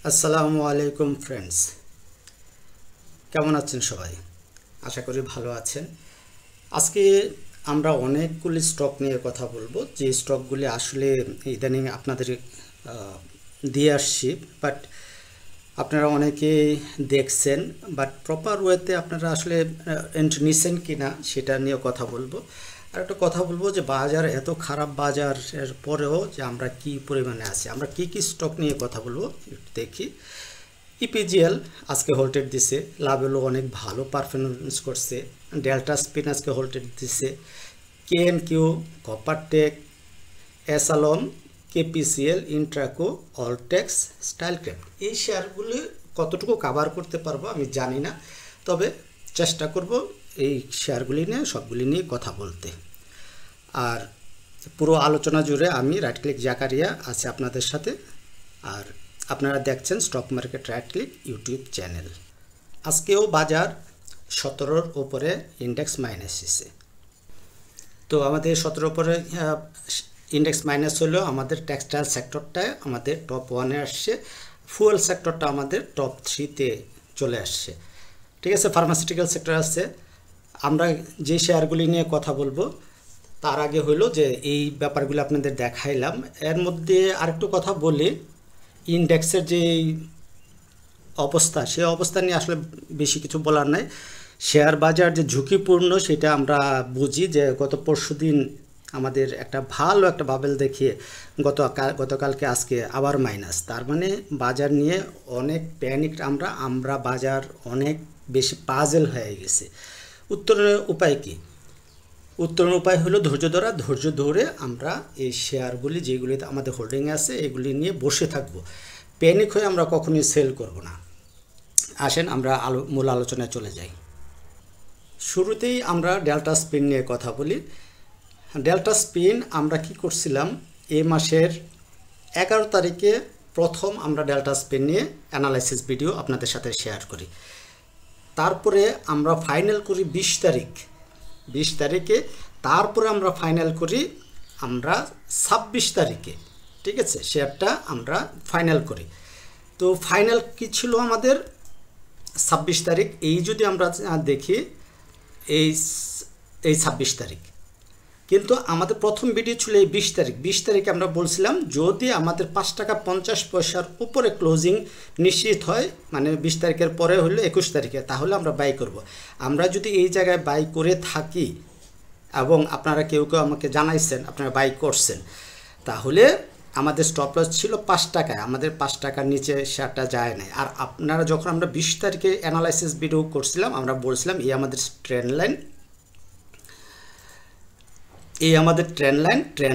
আসসালামু আলাইকুম ফ্রেন্ডস, কেমন আছেন সবাই? আশা করি ভালো আছেন। আজকে আমরা অনেকগুলি স্টক নিয়ে কথা বলবো, যে স্টকগুলি আসলে ইদানিং আপনাদের দিয়ে আসছি, বাট আপনারা অনেকেই দেখছেন, বাট প্রপার ওয়েতে আপনারা আসলে এন্ট্রি নিচ্ছেন কিনা সেটা নিয়ে কথা বলবো। আর একটা কথা বলবো যে বাজার এত খারাপ বাজারের পরেও যে আমরা কি পরিমাণে আছি, আমরা কি কি স্টক নিয়ে কথা বলবো একটু দেখি। ইপিজিএল আজকে হোল্টেড দিছে, লাভেলো অনেক ভালো পারফরমেন্স করছে। ডেল্টা স্পিন আজকে হোল্টেড দিছে। কেএনকিউ, কপারটেক, এসালন, কেপিসিএল, ইন্ট্রাকো, অলটেক্স, স্টাইলক্রেফট, এই শেয়ারগুলি কতটুকু কাভার করতে পারবো আমি জানি না, তবে চেষ্টা করব এই শেয়ারগুলি নিয়ে সবগুলি নিয়ে কথা বলতে। আর পুরো আলোচনা জুড়ে আমি রাইট ক্লিক জাকারিয়া আছি আপনাদের সাথে, আর আপনারা দেখছেন stock market right click YouTube channel. আজকেও বাজার 17-র উপরে ইন্ডেক্স মাইনাস এসেছে। তো আমাদের 17-র উপরে ইন্ডেক্স মাইনাস হলেও আমাদের টেক্সটাইল সেক্টরটায় আমাদের টপ 1-এ আসছে, ফুয়েল সেক্টরটা আমাদের টপ 3-তে চলে আসছে। ঠিক আছে, ফার্মাসিউটিক্যাল সেক্টর আছে। আমরা যে শেয়ারগুলি নিয়ে কথা বলবো তার আগে হলো যে এই ব্যাপারগুলো আপনাদের দেখাইলাম। এর মধ্যে আরেকটু কথা বলি, ইন্ডেক্সের যে অবস্থা, সেই অবস্থা নিয়ে আসলে বেশি কিছু বলার নাই। শেয়ার বাজার যে ঝুঁকিপূর্ণ সেটা আমরা বুঝি, যে গত পরশুদিন আমাদের একটা ভালো একটা বাবেল দেখিয়ে গতকালকে আজকে আবার মাইনাস, তার মানে বাজার নিয়ে অনেক প্যানিক। আমরা বাজার অনেক বেশি পাজেল হয়ে গেছে। উত্তরের উপায় কি? উত্তরের উপায় হলো ধৈর্য ধরে আমরা এই শেয়ারগুলি যেগুলিতে আমাদের হোল্ডিংয়ে আছে এগুলি নিয়ে বসে থাকব। প্যানিক হয়ে আমরা কখনোই সেল করব না। আসেন আমরা মূল আলোচনায় চলে যাই। শুরুতেই আমরা ডেল্টা স্পিন নিয়ে কথা বলি। ডেল্টা স্পিন আমরা কি করছিলাম, এই মাসের 11 তারিখে প্রথম আমরা ডেল্টা স্পিন নিয়ে অ্যানালাইসিস ভিডিও আপনাদের সাথে শেয়ার করি। তারপরে আমরা ফাইনাল করি 20 তারিখে। তারপরে আমরা ফাইনাল করি আমরা 26 তারিখে। ঠিক আছে, শেয়ারটা আমরা ফাইনাল করি। তো ফাইনাল কি ছিল আমাদের 26 তারিখ। এই যদি আমরা দেখি এই 26 তারিখ, কিন্তু আমাদের প্রথম ভিডিও ছিল এই 20 তারিখ। 20 তারিখে আমরা বলছিলাম যদি আমাদের 5 টাকা 50 পয়সার উপরে ক্লোজিং নিশ্চিত হয়, মানে 20 তারিখের পরে হলো 21 তারিখে, তাহলে আমরা বাই করব। আমরা যদি এই জায়গায় বাই করে থাকি এবং আপনারা কেউ আমাকে জানাইছেন আপনারা বাই করছেন, তাহলে আমাদের স্টপ লস ছিল 5 টাকায়, আমাদের 5 টাকার নিচে শেয়ারটা যায় নাই। আর আপনারা যখন আমরা 20 তারিখে অ্যানালাইসিস ভিডিও করছিলাম, আমরা বলছিলাম এই আমাদের ট্রেন্ড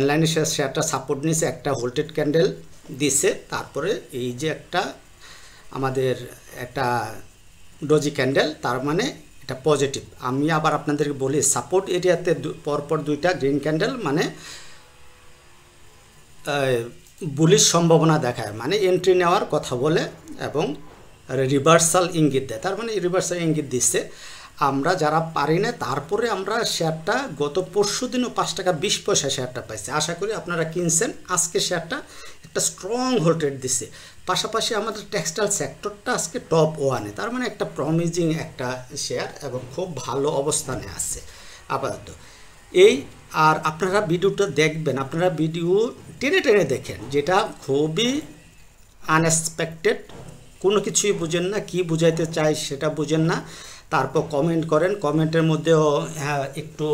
লাইনে শেয়ারটা সাপোর্ট নিয়েছে, একটা হোল্টেড ক্যান্ডেল দিছে, তারপরে এই যে আমাদের একটা ডজি ক্যান্ডেল, তার মানে এটা পজিটিভ। আমি আবার আপনাদেরকে বলি সাপোর্ট এরিয়াতে পরপর 2টা গ্রিন ক্যান্ডেল মানে বুলিশ সম্ভাবনা দেখায়, মানে এন্ট্রি নেওয়ার কথা বলে এবং রিভার্সাল ইঙ্গিত দেয়, তার মানে রিভার্সাল ইঙ্গিত দিচ্ছে। আমরা যারা পারি না, তারপরে আমরা শেয়ারটা গত পরশু দিনও 5 টাকা 20 পয়সা শেয়ারটা পাইছে। আশা করি আপনারা কিনছেন। আজকে শেয়ারটা একটা স্ট্রং হোল্টেড দিছে। পাশাপাশি আমাদের টেক্সটাইল সেক্টরটা আজকে টপ 1-এ, তার মানে একটা প্রমিজিং একটা শেয়ার এবং খুব ভালো অবস্থানে আছে আপাতত। এই আর আপনারা ভিডিওটা দেখবেন, আপনারা ভিডিও টেনে দেখেন, যেটা খুবই আনএক্সপেক্টেড, কোনো কিছুই বুঝেন না, কি বুঝাইতে চাই সেটা বুঝেন না, তারপর কমেন্ট করেন। কমেন্টের মধ্যেও একটু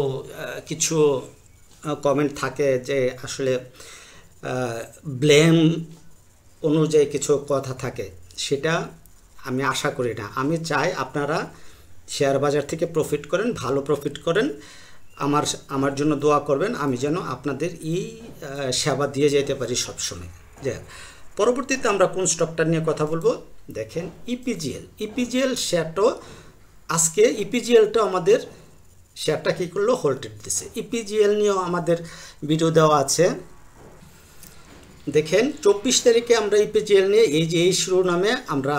কিছু কমেন্ট থাকে যে আসলে ব্লেম অনুযায়ী কিছু কথা থাকে, সেটা আমি আশা করি না। আমি চাই আপনারা শেয়ার বাজার থেকে প্রফিট করেন, ভালো প্রফিট করেন, আমার জন্য দোয়া করবেন, আমি যেন আপনাদের এই সেবা দিয়ে যেতে পারি সবসময়। পরবর্তীতে আমরা কোন স্টকটা নিয়ে কথা বলবো, দেখেন ইপিজিএল শেয়ারটাও আজকে ইপিজিএলটা আমাদের শেয়ারটা কী করলো, হোল্টেড দিছে। ইপিজিএল নিয়েও আমাদের ভিডিও দেওয়া আছে। দেখেন 24 তারিখে আমরা ইপিজিএল নিয়ে এই শিরোনামে আমরা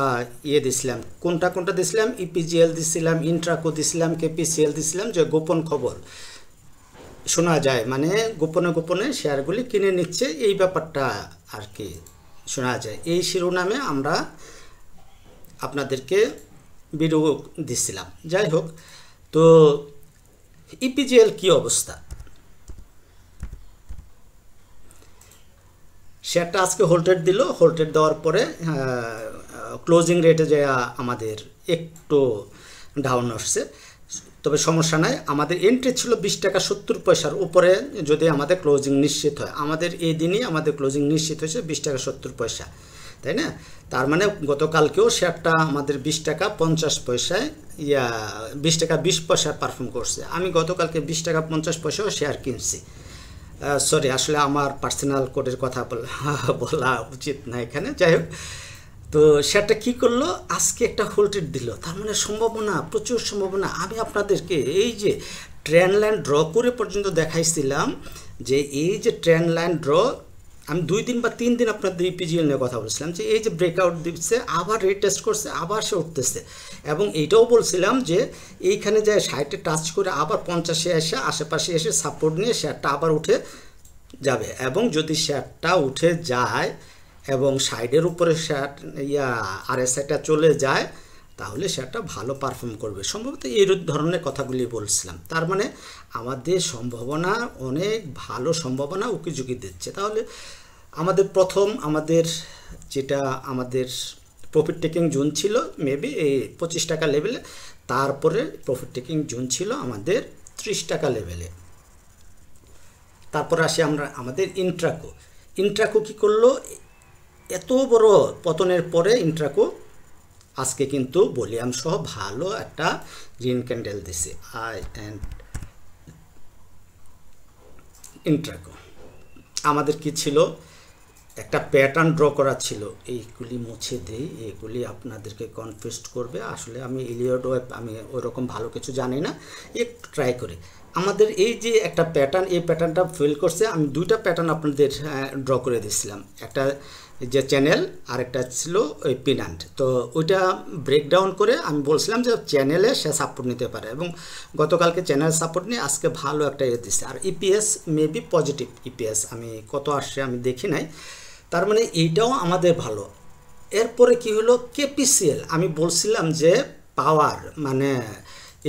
দিছিলাম, কোনটা দিছিলাম, ইপিজিএল দিছিলাম, ইন্ট্রাকো দিছিলাম, কেপিসিএল দিছিলাম, যে গোপন খবর শোনা যায়, মানে গোপনে শেয়ারগুলি কিনে নিচ্ছে, এই ব্যাপারটা আর কি শোনা যায়, এই শিরোনামে আমরা আপনাদেরকে ভিডিও দিচ্ছিলাম। যাই হোক, তো ইপিজিএল কি অবস্থা, শেয়ারটা আজকে হোল্টেড দিল। হোল্টেড দেওয়ার পরে ক্লোজিং রেটে যে আমাদের একটু ডাউন আসছে, তবে সমস্যা নাই। আমাদের এন্ট্রি ছিল 20 টাকা 70 পয়সার উপরে, যদি আমাদের ক্লোজিং নিশ্চিত হয়। আমাদের এই দিনই আমাদের ক্লোজিং নিশ্চিত হয়েছে 20 টাকা 70 পয়সা, তাই না? তার মানে গতকালকেও শেয়ারটা আমাদের 20 টাকা 50 পয়সায় 20 টাকা 20 পয়সা পারফর্ম করছে। আমি গতকালকে 20 টাকা 50 পয়সাও শেয়ার কিনছি। সরি, আসলে আমার পার্সোনাল কোডের কথা বলা উচিত না এখানে। যাই হোক, তো সেটা কি করলো, আজকে একটা হোল্টেড দিল। তার মানে সম্ভাবনা, প্রচুর সম্ভাবনা। আমি আপনাদেরকে এই যে ট্রেন্ড লাইন ড্র করে পর্যন্ত দেখাইছিলাম, যে এই যে ট্রেন্ড লাইন ড্র, আমি 2 দিন বা 3 দিন আপনাদের ইপিজিএল নিয়ে কথা বলছিলাম, যে এই যে ব্রেকআউট দিচ্ছে, আবার রিটেস্ট করছে, আবার সে উঠতেছে। এবং এইটাও বলছিলাম যে এইখানে যায় 60-এ টাচ করে আবার 50-এ এসে আশেপাশে এসে সাপোর্ট নিয়ে শেয়ারটা আবার উঠে যাবে। এবং যদি শেয়ারটা উঠে যায় এবং সাইডের উপরে শেয়ার আরএসআইটা চলে যায়, তাহলে শেয়ারটা ভালো পারফর্ম করবে। সম্ভবত এই ধরনের কথাগুলি বলছিলাম। তার মানে আমাদের সম্ভাবনা, অনেক ভালো সম্ভাবনা উকিঝুঁকি দিচ্ছে। তাহলে আমাদের প্রথম যেটা আমাদের প্রফিট টেকিং জোন ছিল মেবি এই 25 টাকা লেভেলে, তারপরে প্রফিট টেকিং জোন ছিল আমাদের 30 টাকা লেভেলে। তারপরে আসি আমরা আমাদের ইন্ট্রাকো কি করলো, এত বড় পতনের পরে ইন্ট্রাকো আজকে কিন্তু ভলিউম সহ ভালো একটা গ্রিন ক্যান্ডেল দিছে। ইন্ট্রাকো আমাদের কি ছিল, একটা প্যাটার্ন ড্র করা ছিল। এইগুলি মুছে দেই, এগুলি আপনাদেরকে কনফিউজ করবে। আসলে আমি এলিয়ট ওয়েব আমি ওইরকম ভালো কিছু জানি না, একটু ট্রাই করে। আমাদের এই যে একটা প্যাটার্ন, এই প্যাটার্নটা ফেল করছে। আমি 2টা প্যাটার্ন আপনাদের ড্র করে দিয়েছিলাম, একটা যে চ্যানেল আর একটা ছিল ওই পিনান্ট। তো ওইটা ব্রেকডাউন করে আমি বলছিলাম যে চ্যানেলে সে সাপোর্ট নিতে পারে, এবং গতকালকে চ্যানেল সাপোর্ট নিয়ে আজকে ভালো একটা দিচ্ছে। আর ইপিএস মেবি পজিটিভ ইপিএস, আমি কত আসছে আমি দেখি নাই। তার মানে এইটাও আমাদের ভালো। এরপরে কি হলো, কেপিসিএল। আমি বলছিলাম যে পাওয়ার, মানে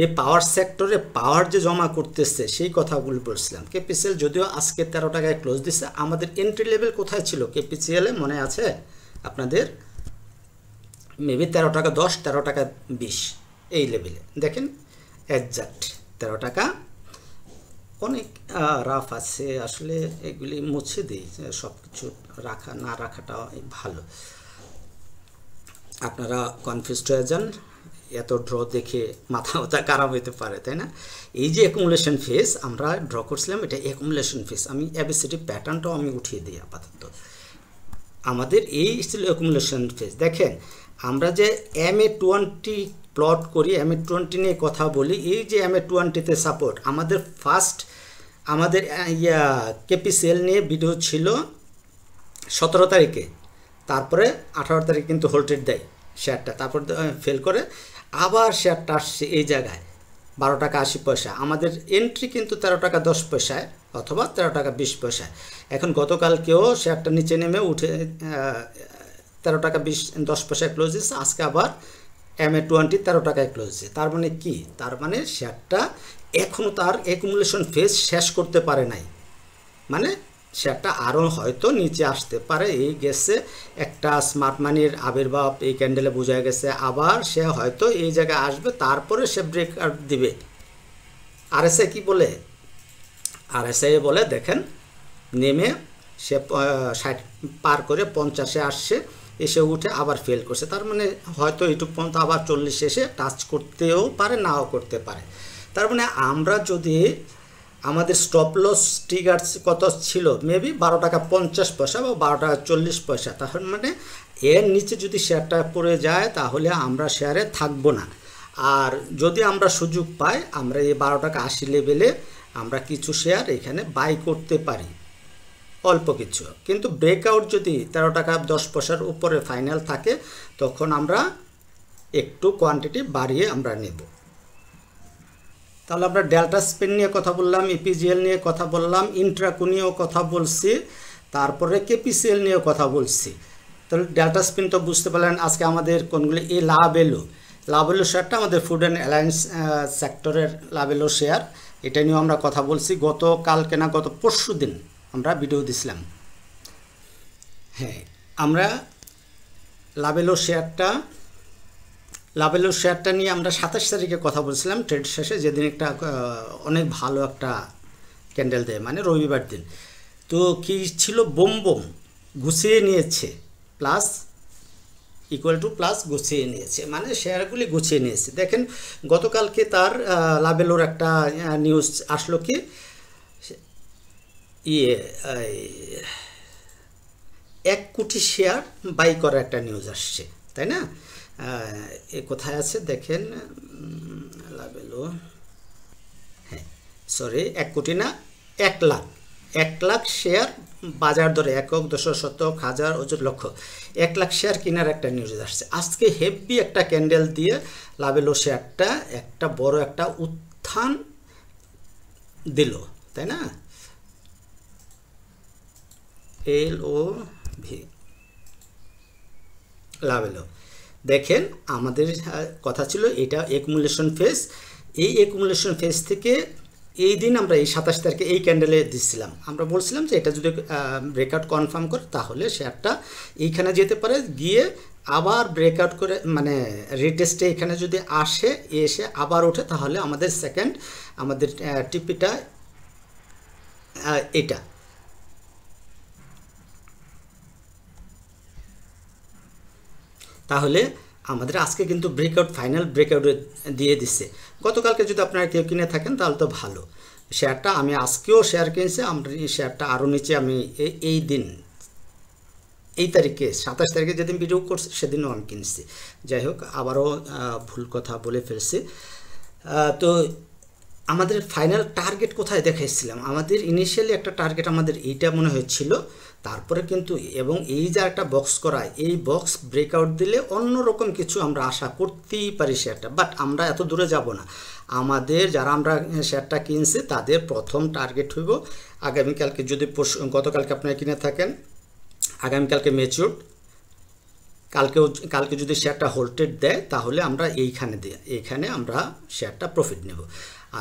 এই পাওয়ার সেক্টরে পাওয়ার যে জমা করতেছে সেই কথাগুলো বলছিলাম। কেপিসিএল যদিও আজকে 13 টাকায় ক্লোজ দিচ্ছে। আমাদের এন্ট্রি লেভেল কোথায় ছিল কেপিসিএলে, মনে আছে আপনাদের? মেবি 13 টাকা 10, 13 টাকা 20 এই লেভেলে। দেখেন একজ্যাক্ট 13 টাকা। অনেক রাফ আছে, আসলে এগুলি মুছে দিই, সব কিছু না রাখাটা ভালো। আপনারা কনফিউজড হয়ে যান, এত ড্র দেখে মাথা খারাপ হইতে পারে, তাই না? এই যে অ্যাকুমুলেশন ফেজ আমরা ড্র করছিলাম, এটা অ্যাকুমুলেশন ফেজ। আমি এবিসিডি প্যাটার্নটাও আমি উঠিয়ে দিই আপাতত। আমাদের এই ছিল অ্যাকুমুলেশন ফেজ। দেখেন আমরা যে MA20 প্লট করি, MA20 নিয়ে কথা বলি। এই যে MA20-তে সাপোর্ট, আমাদের ফার্স্ট আমাদের কেপিসিএল নিয়ে ভিডিও ছিল 17 তারিখে, তারপরে 18 তারিখে কিন্তু হোল্টেড দেয় শেয়ারটা, তারপর ফেল করে আবার শেয়ারটা আসছে এই জায়গায় 12 টাকা 80 পয়সা। আমাদের এন্ট্রি কিন্তু 13 টাকা 10 পয়সায় অথবা 13 টাকা 20 পয়সায়। এখন গতকালকেও শেয়ারটা নিচে নেমে উঠে 13 টাকা 10 পয়সায় ক্লোজ দিচ্ছে। আজকে আবার MA20 13 টাকায় ক্লোজ দিচ্ছে। তার মানে কি? তার মানে শেয়ারটা এখনও তার অ্যাকুমুলেশন ফেজ শেষ করতে পারে নাই, মানে শেয়ারটা আরও হয়তো নিচে আসতে পারে। এই গেছে একটা স্মার্ট মানির আবির্ভাব এই ক্যান্ডেলে বোঝা গেছে। আবার সে হয়তো এই জায়গায় আসবে, তারপরে সে ব্রেকআউট দিবে। আরএসআই কি বলে? আরএসআই বলে দেখেন নেমে সে 60 পার করে 50-এ আসছে, এসে উঠে আবার ফেল করছে। তার মানে হয়তো এইটুকু পর্যন্ত আবার 40 এসে টাচ করতেও পারে, নাও করতে পারে। তার মানে আমরা যদি আমাদের স্টপ লস ট্রিগার কত ছিল, মেবি 12 টাকা 50 পয়সা বা 12 টাকা 40 পয়সা। তাহলে মানে এর নিচে যদি শেয়ারটা পড়ে যায় তাহলে আমরা শেয়ারে থাকবো না। আর যদি আমরা সুযোগ পাই, আমরা এই 12 টাকা 80 লেভেলে আমরা কিছু শেয়ার এখানে বাই করতে পারি, অল্প কিছু। কিন্তু ব্রেকআউট যদি 13 টাকা 10 পয়সার উপরে ফাইনাল থাকে, তখন আমরা একটু কোয়ান্টিটি বাড়িয়ে আমরা নেব। তাহলে আমরা ডেল্টা স্পেন নিয়ে কথা বললাম, ইপিজিএল নিয়ে কথা বললাম, ইন্ট্রাকো নিয়েও কথা বলছি, তারপরে কেপিসিএল নিয়েও কথা বলছি। তাহলে ডেল্টা স্পিন তো বুঝতে পারলেন আজকে আমাদের কোনগুলি এই লাভেলো শেয়ারটা আমাদের ফুড অ্যান্ড অ্যালায়েন্স সেক্টরের লাভেলো শেয়ার, এটা নিয়েও আমরা কথা বলছি গতকালকে না গত পরশু দিন আমরা ভিডিও দিছিলাম। হ্যাঁ, আমরা লাভেলো শেয়ারটা নিয়ে আমরা 27 তারিখে কথা বলছিলাম ট্রেড শেষে, যেদিন একটা অনেক ভালো একটা ক্যান্ডেল দেয়, মানে রবিবার দিন। তো কি ছিল, বোম গুছিয়ে নিয়েছে, প্লাস ইকুয়াল টু প্লাস গুছিয়ে নিয়েছে, মানে শেয়ারগুলি গুছিয়ে নিয়েছে। দেখেন গতকালকে তার লাভেলোর একটা নিউজ আসলো কি, 1 কোটি শেয়ার বাই করার একটা নিউজ আসছে, তাই না? এ কোথায় আছে দেখেন, লাভেলো, হ্যাঁ সরি 1 কোটি না, 1 লাখ শেয়ার বাজার দরে, একক, দশক, শতক, হাজার, অযুত, লক্ষ, 1 লাখ শেয়ার কেনার একটা নিউজ আসছে। আজকে হেভি একটা ক্যান্ডেল দিয়ে লাভেলো শেয়ারটা একটা বড় একটা উত্থান দিল, তাই না? LOV লাভেলো, দেখেন আমাদের কথা ছিল এটা একুমুলেশন ফেজ। এই একুমুলেশন ফেজ থেকে এই দিন আমরা এই 27 তারিখে এই ক্যান্ডেলে দিচ্ছিলাম, আমরা বলছিলাম যে এটা যদি ব্রেকআউট কনফার্ম করে তাহলে শেয়ারটা এইখানে যেতে পারে, গিয়ে আবার ব্রেকআউট করে মানে রিটেস্টে এখানে যদি এসে আবার ওঠে তাহলে আমাদের সেকেন্ড আমাদের টিপিটা এটা। তাহলে আমাদের আজকে কিন্তু ফাইনাল ব্রেকআউট দিয়ে দিচ্ছে। গতকালকে যদি আপনারা কেউ কিনে থাকেন তাহলে তো ভালো, শেয়ারটা আমি আজকেও শেয়ার কিনছি, আমরা এই শেয়ারটা আরও নিচে আমি এই তারিখে 27 তারিখে যেদিন ভিডিও করছি সেদিনও আমি কিনছি। যাই হোক, আবারও ভুল কথা বলে ফেলছি। তো আমাদের ফাইনাল টার্গেট কোথায় দেখাইছিলাম, আমাদের ইনিশিয়ালি একটা টার্গেট আমাদের এইটা মনে হয়েছিল, তারপরে কিন্তু এবং এই যে একটা বক্স করা, এই বক্স ব্রেকআউট দিলে অন্যরকম কিছু আমরা আশা করতেই পারি শেয়ারটা, বাট আমরা এত দূরে যাব না। আমাদের যারা আমরা শেয়ারটা কিনছি তাদের প্রথম টার্গেট হইব আগামীকালকে, যদি গতকালকে আপনারা কিনে থাকেন আগামীকালকে ম্যাচিউর, কালকে যদি শেয়ারটা হোল্টেড দেয় তাহলে আমরা এইখানে আমরা শেয়ারটা প্রফিট নেব।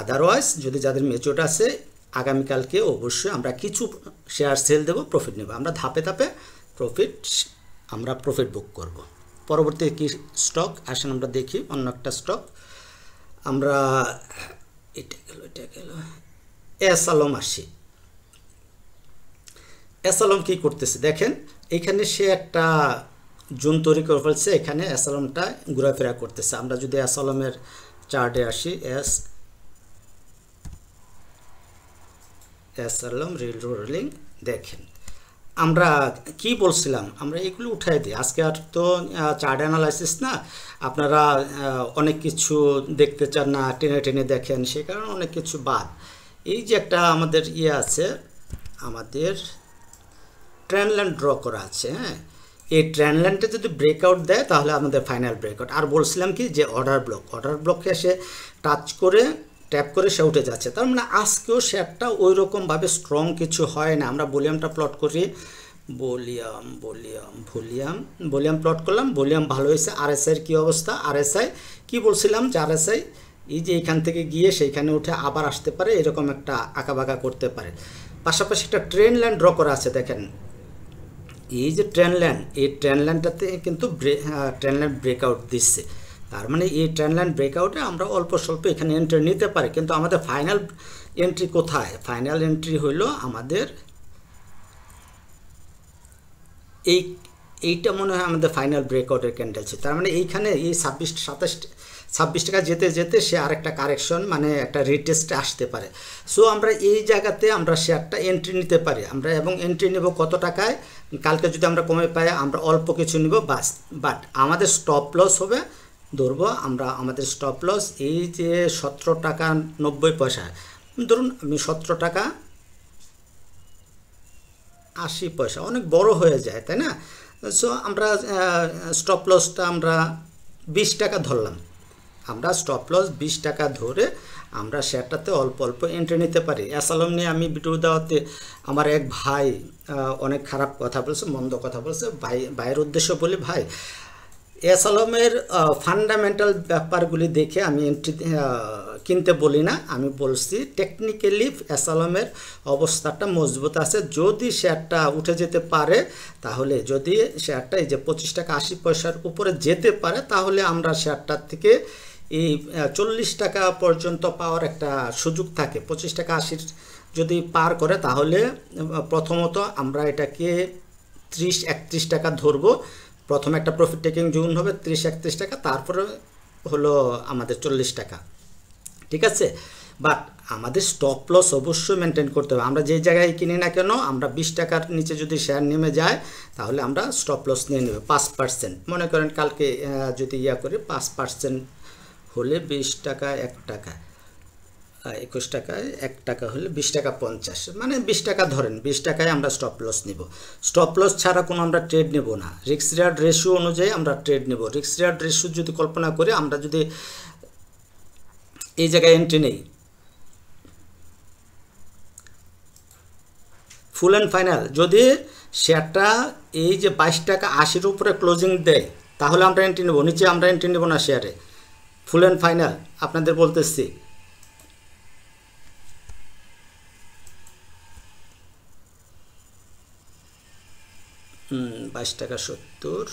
আদারওয়াইজ যদি যাদের ম্যাচিউর আছে আগামীকালকে অবশ্যই আমরা কিছু শেয়ার সেল দেব, প্রফিট নেব, আমরা ধাপে ধাপে প্রফিট বুক করব। পরবর্তী কি স্টক আসেন আমরা দেখি, অন্য একটা স্টক আমরা এটা গেল এসআলম আসি। এসআলম কি করতেছে দেখেন, এইখানে সে একটা জোন তৈরি করে ফেলছে, এখানে এসআলমটা ঘোরাফেরা করতেছে। আমরা যদি এসআলমের চার্টে আসি, এসআলম রোলিং দেখেন, আমরা কি বলছিলাম, আমরা এগুলো উঠাই দিই আজকে। আর তো চার্ট অ্যানালাইসিস না, আপনারা অনেক কিছু দেখতে চান না, টেনে টেনে দেখেন, সে কারণে অনেক কিছু বাদ। এই যে একটা আমাদের আছে, আমাদের ট্রেন্ড লাইন ড্র করা আছে, হ্যাঁ, এই ট্রেন্ড লাইনটা যদি ব্রেকআউট দেয় তাহলে আমাদের ফাইনাল ব্রেকআউট। আর বলছিলাম কি যে অর্ডার ব্লকে সে টাচ করে ট্যাপ করে সে উঠে যাচ্ছে, তার মানে আজকেও শেয়ারটা ওই রকমভাবে স্ট্রং কিছু হয় না। আমরা ভলিউমটা প্লট করি, ভলিউম প্লট করলাম, ভলিউম ভালো হয়েছে। আরএসআইয়ের কী অবস্থা, আরএসআই কি বলছিলাম যে আরএসআই এই যে এইখান থেকে গিয়ে সেইখানে উঠে আবার আসতে পারে, এরকম একটা আঁকাবাঁকা করতে পারে। পাশাপাশি একটা ট্রেন্ড লাইন ড্র করা আছে, দেখেন এই যে ট্রেন্ড লাইন, এই ট্রেন্ড লাইনটাতে কিন্তু ট্রেন্ড লাইন ব্রেকআউট দিচ্ছে, তার মানে এই ট্রেন্ড লাইন ব্রেকআউটে আমরা অল্প স্বল্প এখানে এন্ট্রি নিতে পারি। কিন্তু আমাদের ফাইনাল এন্ট্রি কোথায়, ফাইনাল এন্ট্রি হইল আমাদের এইটা মনে হয় আমাদের ফাইনাল ব্রেকআউটের ক্যান্ডেল ছিল। তার মানে এইখানে এই 26 টাকা যেতে যেতে সে আরেকটা কারেকশন মানে একটা রিটেস্টে আসতে পারে। সো আমরা এই জায়গাতে আমরা শেয়ারটা এন্ট্রি নিতে পারি, আমরা এবং এন্ট্রি নেব কত টাকায়, কালকে যদি আমরা কমে পাই আমরা অল্প কিছু নিব বাস। বাট আমাদের স্টপ লস হবে, ধরবো আমরা আমাদের স্টপ লস এই যে 17 টাকা 90 পয়সা, ধরুন আমি 17 টাকা 80 পয়সা, অনেক বড় হয়ে যায় তাই না। সো আমরা স্টপ লসটা আমরা 20 টাকা ধরলাম, আমরা স্টপ লস 20 টাকা ধরে আমরা শেয়ারটাতে অল্প অল্প এন্ট্রি নিতে পারি। অ্যাসালম নিয়ে আমি ভিডিও দেওয়াতে আমার এক ভাই অনেক খারাপ কথা বলছে, মন্দ কথা বলছে। ভাইয়ের উদ্দেশ্য বলি, ভাই অ্যাসালমের ফান্ডামেন্টাল ব্যাপারগুলি দেখে আমি এন্ট্রি কিনতে বলি না, আমি বলছি টেকনিক্যালি অ্যাসালমের অবস্থাটা মজবুত আছে। যদি শেয়ারটা উঠে যেতে পারে, তাহলে যদি শেয়ারটা এই যে 25 টাকা 80 পয়সার উপরে যেতে পারে, তাহলে আমরা শেয়ারটার থেকে এই 40 টাকা পর্যন্ত পাওয়ার একটা সুযোগ থাকে। 25 টাকা 80 যদি পার করে, তাহলে প্রথমত আমরা এটাকে 30-31 টাকা ধরবো। প্রথমে একটা প্রফিট টেকিং জোন হবে 30-31 টাকা, তারপরে হলো আমাদের 40 টাকা, ঠিক আছে। বাট আমাদের স্টপ লস অবশ্যই মেনটেন করতে হবে। আমরা যে জায়গায় কিনি না কেন, আমরা 20 টাকার নিচে যদি শেয়ার নেমে যায়, তাহলে আমরা স্টপ লস নিয়ে নেব 5%। মনে করেন কালকে যদি করি 5% হলে 20 টাকা 1 টাকা, 21 টাকায় 1 টাকা হলে 20 টাকা 50, মানে 20 টাকা ধরেন, 20 টাকায় আমরা স্টপ লস নিব। স্টপ লস ছাড়া কোনো আমরা ট্রেড নেব না। রিস্ক রিওয়ার্ড রেশিও অনুযায়ী আমরা ট্রেড নেব। রিস্ক রিওয়ার্ড রেশিও যদি কল্পনা করি, আমরা যদি এই জায়গায় এন্ট্রি নেই, ফুল অ্যান্ড ফাইনাল যদি শেয়ারটা এই যে 22 টাকা 80-র উপরে ক্লোজিং দেয়, তাহলে আমরা এন্ট্রি নেব। নিচে আমরা এন্ট্রি নেব না শেয়ারে। ফুল অ্যান্ড ফাইনাল আপনাদের বলতেছি। 22 টাকা 70,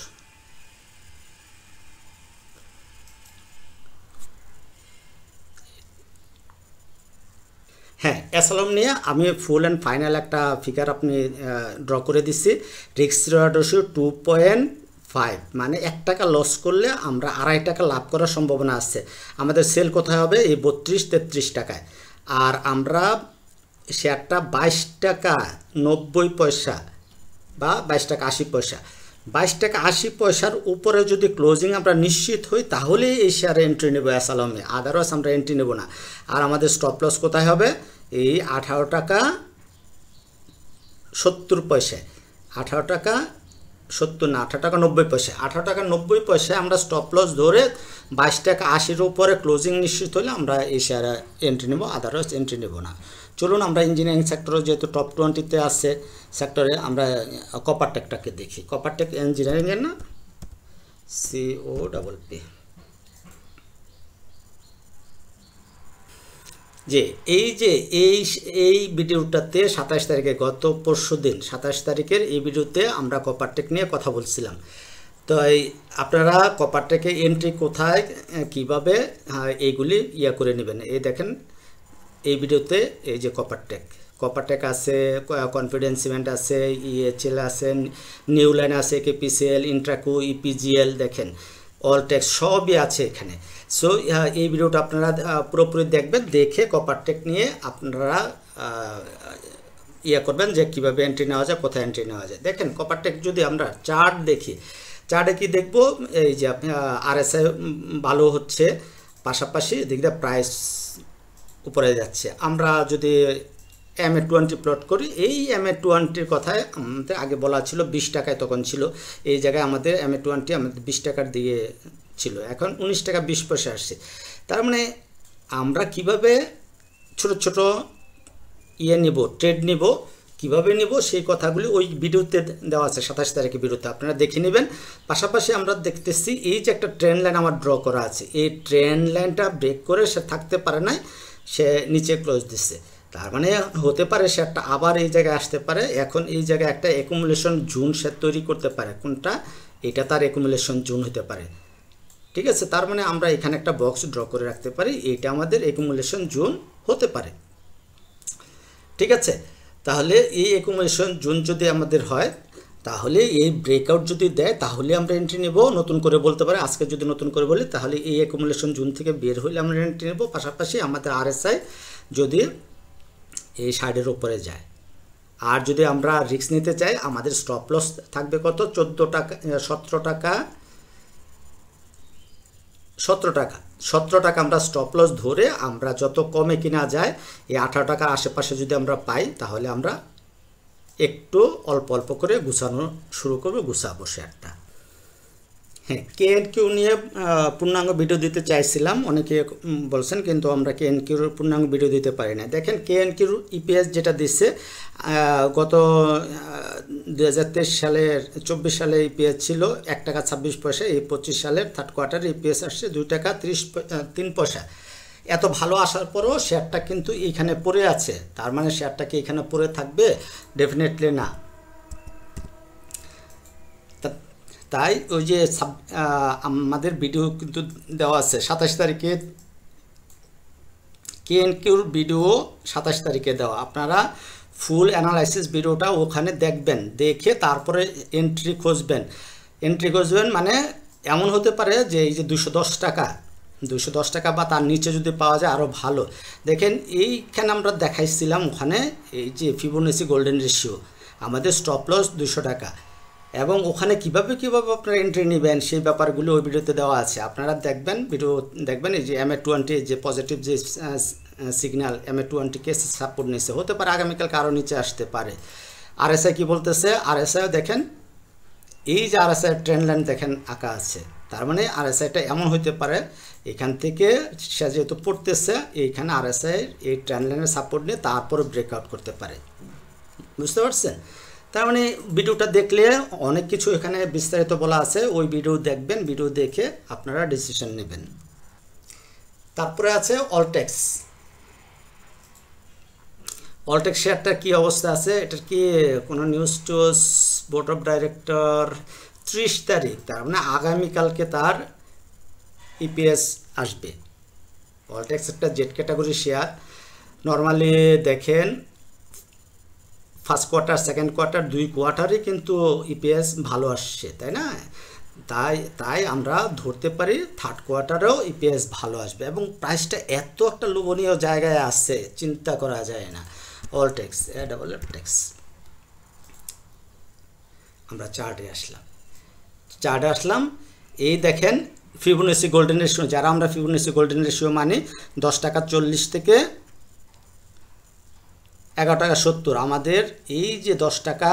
হ্যাঁ অ্যাসালম নিয়ে আমি ফুল অ্যান্ড ফাইনাল একটা ফিগার আপনি ড্র করে দিচ্ছি। রিস্ক রিওয়ার্ড রেশিও 2.5, মানে 1 টাকা লস করলে আমরা 2.5 টাকা লাভ করার সম্ভাবনা আছে। আমাদের সেল কোথায় হবে? এই 32-33 টাকায়। আর আমরা শেয়ারটা 22 টাকা 90 পয়সা বা 22 টাকা 80 পয়সা, 22 টাকা 80 পয়সার উপরে যদি ক্লোজিং আমরা নিশ্চিত হই, তাহলে এই শেয়ারে এন্ট্রি নেব অ্যাসালমে, আদারওয়াইজ আমরা এন্ট্রি নেব না। আর আমাদের স্টপ লস কোথায় হবে? এই 18 টাকা 70 পয়সায়, 18 টাকা 70 না, 18 টাকা 90 পয়সা, 18 টাকা 90 পয়সায় আমরা স্টপ লস ধরে 22 টাকা 80-র উপরে ক্লোজিং নিশ্চিত হলে আমরা এই শেয়ারে এন্ট্রি নেব, আদারওয়াইজ এন্ট্রি নেব না। চলুন আমরা ইঞ্জিনিয়ারিং সেক্টরে, যেহেতু টপ 20-তে আছে সেক্টরে, আমরা কপারটেকটাকে দেখি। কপারটেক ইঞ্জিনিয়ারিংয়ের না, COPP। যে এই ভিডিওটাতে 27 তারিখে, গত পরশু দিন 27 তারিখের এই ভিডিওতে আমরা কপারটেক নিয়ে কথা বলছিলাম। তো আপনারা কপারটেকে এন্ট্রি কোথায়, কিভাবে এইগুলি করে নেবেন, এই দেখেন এই ভিডিওতে। এই যে কপারটেক আছে, কনফিডেন্স সিমেন্ট আছে, EHL আছে, নিউ লাইন আছে, KPCL, ইন্ট্রাকো, EPGL, দেখেন অলটেক সবই আছে এখানে। সো এই ভিডিওটা আপনারা পুরোপুরি দেখবেন, দেখে কপারটেক নিয়ে আপনারা করবেন যে কীভাবে এন্ট্রি নেওয়া যায়, কোথায় এন্ট্রি নেওয়া যায়। দেখেন কপারটেক যদি আমরা চার্ট দেখি, চার্টে কি দেখবো? এই যে আপনি RSI ভালো হচ্ছে, পাশাপাশি এদিকটা প্রাইস উপরে যাচ্ছে। আমরা যদি MA20 প্লট করি, এই MA20-র কথায় আমাদের আগে বলা ছিল 20 টাকায় তখন ছিল, এই জায়গায় আমাদের MA20 আমাদের 20 টাকার দিকে ছিল, এখন 19 টাকা 20 পয়সা আসছে। তার মানে আমরা কিভাবে ছোট ছোট নিব, ট্রেড নিব, কিভাবে নিব, সেই কথাগুলি ওই ভিডিওতে দেওয়া আছে, 27 তারিখের ভিডিওতে, আপনারা দেখে নেবেন। পাশাপাশি আমরা দেখতেছি এই যে একটা ট্রেন্ড লাইন আমার ড্র করা আছে, এই ট্রেন্ড লাইনটা ব্রেক করে সে থাকতে পারে নাই, সে নিচে ক্লোজ দিচ্ছে। তার মানে হতে পারে শেয়ারটা আবার এই জায়গায় আসতে পারে। এখন এই জায়গায় একটা অ্যাকুমুলেশন জোন সে তৈরি করতে পারে, কোনটা? এটা তার অ্যাকুমুলেশন জোন হতে পারে, ঠিক আছে। তার মানে আমরা এখানে একটা বক্স ড্র করে রাখতে পারি, এইটা আমাদের অ্যাকুমুলেশন জোন হতে পারে, ঠিক আছে। তাহলে এই অ্যাকুমুলেশন জোন যদি আমাদের হয়, তাহলে এই ব্রেকআউট যদি দেয়, তাহলে আমরা এন্ট্রি নেব। নতুন করে বলতে পারে, আজকে যদি নতুন করে বলি, তাহলে এই অ্যাকুমুলেশন জোন থেকে বের হলে আমরা এন্ট্রি নেব। পাশাপাশি আমাদের RSI যদি এই সাইডের উপরে যায়, আর যদি আমরা রিস্ক নিতে চাই, আমাদের স্টপ লস থাকবে কত? 17 টাকা 17 টাকা আমরা স্টপ লস ধরে, আমরা যত কমে কিনা যায়, এই 18 টাকার আশেপাশে যদি আমরা পাই, তাহলে আমরা একটু অল্প অল্প করে গুছানো শুরু করবো, গুছাবো শেয়ারটা। হ্যাঁ, কেএনকিউ নিয়ে পূর্ণাঙ্গ ভিডিও দিতে চাইছিলাম, অনেকে বলছেন, কিন্তু আমরা কেএনকিউর পূর্ণাঙ্গ ভিডিও দিতে পারি না। দেখেন কেএনকিউর ইপিএস যেটা দিচ্ছে গত 2023 সালের 24 সালে ইপিএস ছিল 1 টাকা 26 পয়সা, এই 25 সালের থার্ড কোয়ার্টারে ইপিএস আসছে 2 টাকা 3 পয়সা। এত ভালো আসার পরও শেয়ারটা কিন্তু এইখানে পড়ে আছে, তার মানে শেয়ারটা কি এখানে পড়ে থাকবে? ডেফিনেটলি না। তাই ওই যে আমাদের ভিডিও কিন্তু দেওয়া আছে 27 তারিখে, কেএনকিউর ভিডিও 27 তারিখে দেওয়া, আপনারা ফুল অ্যানালাইসিস ভিডিওটা ওখানে দেখবেন, দেখে তারপরে এন্ট্রি খুঁজবেন। মানে এমন হতে পারে যে এই যে 210 টাকা বা তার নিচে যদি পাওয়া যায় আরও ভালো। দেখেন এইখানে আমরা দেখাইছিলাম, ওখানে এই যে ফিবোনাচি গোল্ডেন রেশিও, আমাদের স্টপ লস 200 টাকা, এবং ওখানে কিভাবে আপনারা এন্ট্রি নেবেন সেই ব্যাপারগুলো ওই ভিডিওতে দেওয়া আছে। আপনারা ভিডিও দেখবেন। এই যে MA20 যে পজিটিভ যে সিগন্যাল, MA20কে সাপোর্ট নিচ্ছে, হতে পারে আগামীকাল কারো নিচে আসতে পারে। RSI কি বলতেছে? RSI দেখেন, এই যে RSI ট্রেন্ড লাইন দেখেন আঁকা আছে, তার মানে RSIটা এমন হইতে পারে এখান থেকে সে যেহেতু পড়তেছে, এইখানে RSI এই ট্রেন্ড লাইনের সাপোর্ট নিয়ে তারপরে ব্রেকআউট করতে পারে। বুঝতে পারছেন? তার মানে ভিডিওটা দেখলে অনেক কিছু এখানে বিস্তারিত বলা আছে, ওই ভিডিও দেখবেন, ভিডিও দেখে আপনারা ডিসিশন নেবেন। তারপরে আছে অলটেক্স শেয়ারটার কি অবস্থা আছে? এটার কি কোনো নিউজ টোজ? বোর্ড অফ ডাইরেক্টর 30 তারিখ, তার মানে আগামীকালকে তার ইপিএস আসবে। অলটেক্স একটা জেড ক্যাটাগরি শেয়ার। নর্মালি দেখেন ফার্স্ট কোয়ার্টার, সেকেন্ড কোয়ার্টার, 2 কোয়ার্টারই কিন্তু ইপিএস ভালো আসছে, তাই না? তাই আমরা ধরতে পারি থার্ড কোয়ার্টারেও ইপিএস ভালো আসবে, এবং প্রাইসটা এত একটা লোভনীয় জায়গায় আসছে চিন্তা করা যায় না। অলটেক্স, AFF, আমরা চার্টে আসলাম। এই দেখেন ফিবোনাচি গোল্ডেন রেশিও, যারা আমরা ফিবোনাচি গোল্ডেন রেশিও মানে 10 টাকা 40 থেকে 11 টাকা 70, আমাদের এই যে 10 টাকা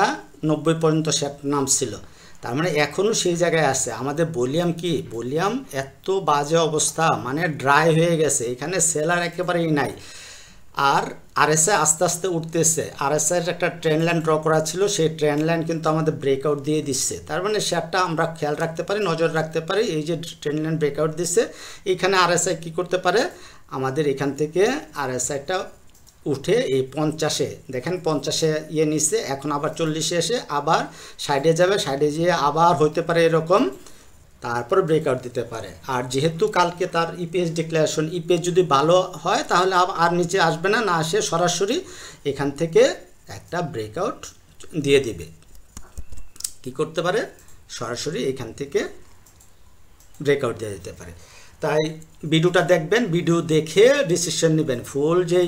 90 পর্যন্ত শেয়ার নামছিল, তার মানে এখনও সেই জায়গায় আছে। আমাদের ভলিউম কি? ভলিউম এত বাজে অবস্থা, মানে ড্রাই হয়ে গেছে, এখানে সেলার একেবারেই নাই। আর RSI আস্তে আস্তে উঠতেছে। RSIর একটা ট্রেন্ড লাইন ড্র করা ছিল, সেই ট্রেন্ড লাইন কিন্তু আমাদের ব্রেকআউট দিয়ে দিচ্ছে, তার মানে শেয়ারটা আমরা খেয়াল রাখতে পারি, নজর রাখতে পারি। এই যে ট্রেন্ড লাইন ব্রেকআউট দিচ্ছে, এইখানে RSI কি করতে পারে? আমাদের এখান থেকে RSIটা উঠে এই 50-এ, দেখেন 50-এ নিচ্ছে, এখন আবার 40-এ এসে আবার সাইডে যাবে, সাইডে যেয়ে আবার হইতে পারে এরকম, তারপর ব্রেকআউট দিতে পারে। আর যেহেতু কালকে তার ইপিএস ডিক্লারেশন, ইপিএস যদি ভালো হয় তাহলে আর নিচে আসবে না, আসে সরাসরি এখান থেকে একটা ব্রেকআউট দিয়ে দিবে। কি করতে পারে? সরাসরি এখান থেকে ব্রেকআউট দিয়ে দিতে পারে। তাই ভিডিওটা দেখবেন, ভিডিও দেখে ডিসিশন নেবেন, ফুল যে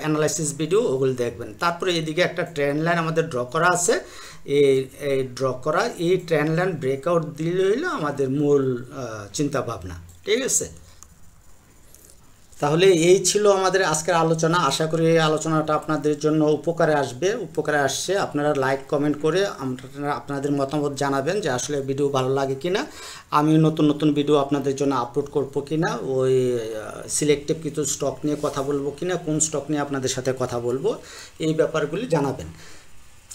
অ্যানালাইসিস ভিডিও ওগুলো দেখবেন। তারপরে এদিকে একটা ট্রেন্ড লাইন আমাদের ড্র করা আছে, এই ড্র করা এই ট্রেন্ড লাইন ব্রেকআউট দিলে হইলো আমাদের মূল চিন্তা ভাবনা। ঠিক আছে, তাহলে এই ছিল আমাদের আজকের আলোচনা। আশা করি এই আলোচনাটা আপনাদের জন্য উপকারে আসছে। আপনারা লাইক কমেন্ট করে আপনাদের মতামত জানাবেন যে আসলে ভিডিও ভালো লাগে কিনা, আমি নতুন ভিডিও আপনাদের জন্য আপলোড করব কিনা, ওই সিলেক্টিভ কিছু স্টক নিয়ে কথা বলবো কিনা, কোন স্টক নিয়ে আপনাদের সাথে কথা বলবো, এই ব্যাপারগুলি জানাবেন।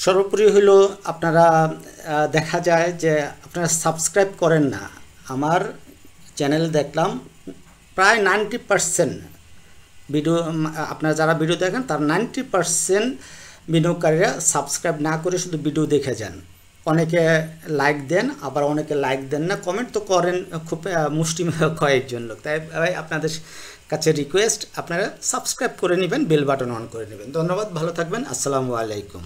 সর্বোপরি হলো আপনারা দেখা যায় যে আপনারা সাবস্ক্রাইব করেন না। আমার চ্যানেল দেখলাম প্রায় 90% ভিডিও, আপনারা যারা ভিডিও দেখেন তার 90% বিনিয়োগকারীরা সাবস্ক্রাইব না করে শুধু ভিডিও দেখে যান। অনেকে লাইক দেন, আবার অনেকে লাইক দেন না, কমেন্ট তো করেন খুব মুষ্টিমেয় কয়েকজন লোক। তাই আপনাদের কাছে রিকোয়েস্ট, আপনারা সাবস্ক্রাইব করে নেবেন, বেল বাটন অন করে নেবেন। ধন্যবাদ, ভালো থাকবেন, আসসালামু আলাইকুম।